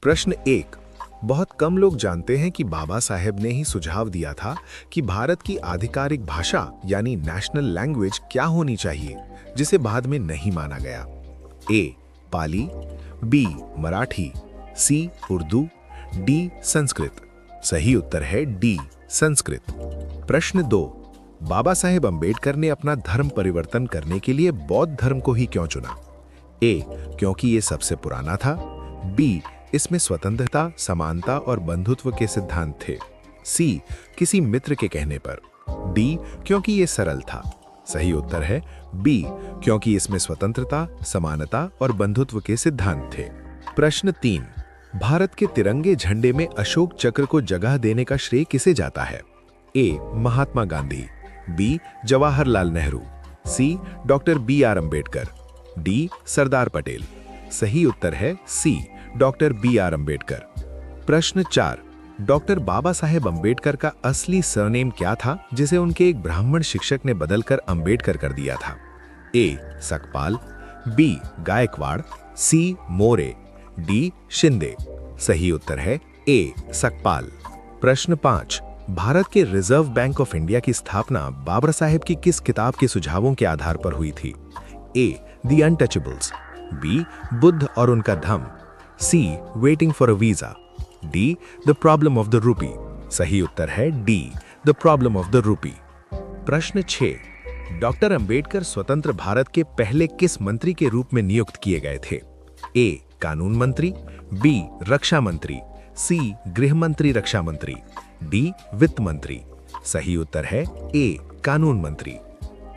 प्रश्न 1। बहुत कम लोग जानते हैं कि बाबा साहेब ने ही सुझाव दिया था कि भारत की आधिकारिक भाषा यानी नेशनल लैंग्वेज क्या होनी चाहिए, जिसे बाद में नहीं माना गया। ए पाली, बी मराठी, सी उर्दू, डी संस्कृत। सही उत्तर है डी संस्कृत। प्रश्न 2। बाबा साहेब अंबेडकर ने अपना धर्म परिवर्तन करने के लिए बौद्ध धर्म को ही क्यों चुना? ए क्योंकि ये सबसे पुराना था, बी इसमें स्वतंत्रता, समानता और बंधुत्व के सिद्धांत थे, सी किसी मित्र के कहने पर, डी क्योंकि ये सरल था। सही उत्तर है बी क्योंकि इसमें स्वतंत्रता, समानता और बंधुत्व के सिद्धांत थे। प्रश्न 3। भारत के तिरंगे झंडे में अशोक चक्र को जगह देने का श्रेय किसे जाता है? ए महात्मा गांधी, बी जवाहरलाल नेहरू, सी doctor B R. Ambedkar, D Sardar Patel. सही उत्तर है सी डॉक्टर बी.आर. अंबेडकर। प्रश्न 4। डॉक्टर बाबा साहेब अंबेडकर का असली सरनेम क्या था, जिसे उनके एक ब्राह्मण शिक्षक ने बदलकर अंबेडकर कर दिया था? ए सकपाल, बी गायकवाड़, सी मोरे, डी शिंदे। सही उत्तर है ए सकपाल। प्रश्न 5। भारत के रिजर्व बैंक ऑफ इंडिया की स्थापना बाबर साहेब की किस किताब के सुझावों के आधार पर हुई थी? A the untouchables, B Buddha और उनका Dhamma, C waiting for a visa, D the problem of the rupee. सही उत्तर है D the problem of the rupee. प्रश्न 6। डॉक्टर अंबेडकर स्वतंत्र भारत के पहले किस मंत्री के रूप में नियुक्त किए गए थे? ए कानून मंत्री, बी रक्षा मंत्री, सी गृह मंत्री रक्षा मंत्री, डी वित्त मंत्री। सही उत्तर है ए कानून मंत्री।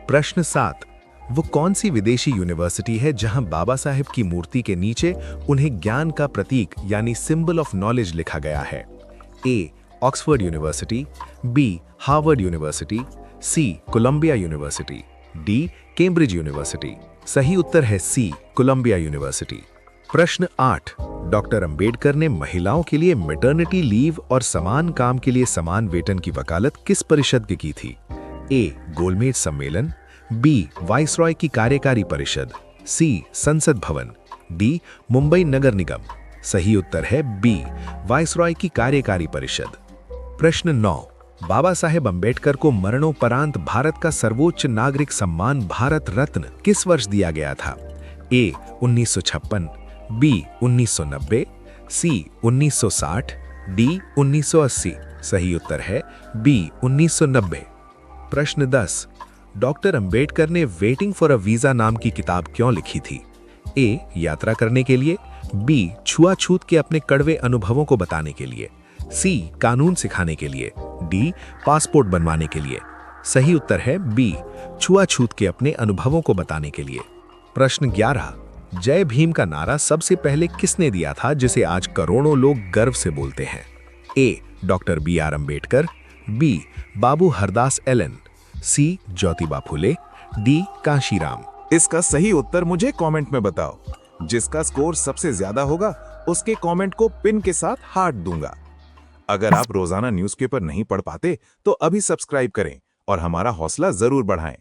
प्रश्न 7। वो कौन सी विदेशी यूनिवर्सिटी है जहां बाबा साहेब की मूर्ति के नीचे उन्हें ज्ञान का प्रतीक यानी सिंबल ऑफ नॉलेज लिखा गया है? A Oxford University, B Harvard University, C Columbia University, D Cambridge University. सही उत्तर है सी कोलंबिया यूनिवर्सिटी। प्रश्न 8। डॉक्टर अंबेडकर ने महिलाओं के लिए मैटरनिटी लीव और समान काम के लिए समान वेतन की वकालत किस परिषद की थी? ए गोलमेज सम्मेलन, बी वाइसरॉय की कार्यकारी परिषद, सी संसद भवन, डी मुंबई नगर निगम। सही उत्तर है बी वाइसरॉय की कार्यकारी परिषद। प्रश्न 9। बाबा साहेब अंबेडकर को मरणोपरांत भारत का सर्वोच्च नागरिक सम्मान भारत रत्न किस वर्ष दिया गया था? ए 1956, बी 1990, सी 1960, डी 1980। सही उत्तर है बी 1990। प्रश्न 10। डॉक्टर अंबेडकर ने वेटिंग फॉर अ वीजा नाम की किताब क्यों लिखी थी? ए यात्रा करने के लिए, बी छुआछूत के अपने कड़वे अनुभवों को बताने के लिए, सी कानून सिखाने के लिए, डी पासपोर्ट बनवाने के लिए। सही उत्तर है बी छुआछूत के अपने अनुभवों को बताने के लिए। प्रश्न 11। जय भीम का नारा सबसे पहले किसने दिया था, जिसे आज करोड़ों लोग गर्व से बोलते हैं? ए डॉक्टर बी.आर. अंबेडकर, बी बाबू हरदास एलन, सी ज्योतिबा फुले, डी कांशीराम। इसका सही उत्तर मुझे कमेंट में बताओ। जिसका स्कोर सबसे ज्यादा होगा उसके कमेंट को पिन के साथ हार्ट दूंगा। अगर आप रोजाना न्यूज़पेपर नहीं पढ़ पाते तो अभी सब्सक्राइब करें और हमारा हौसला जरूर बढ़ाएं।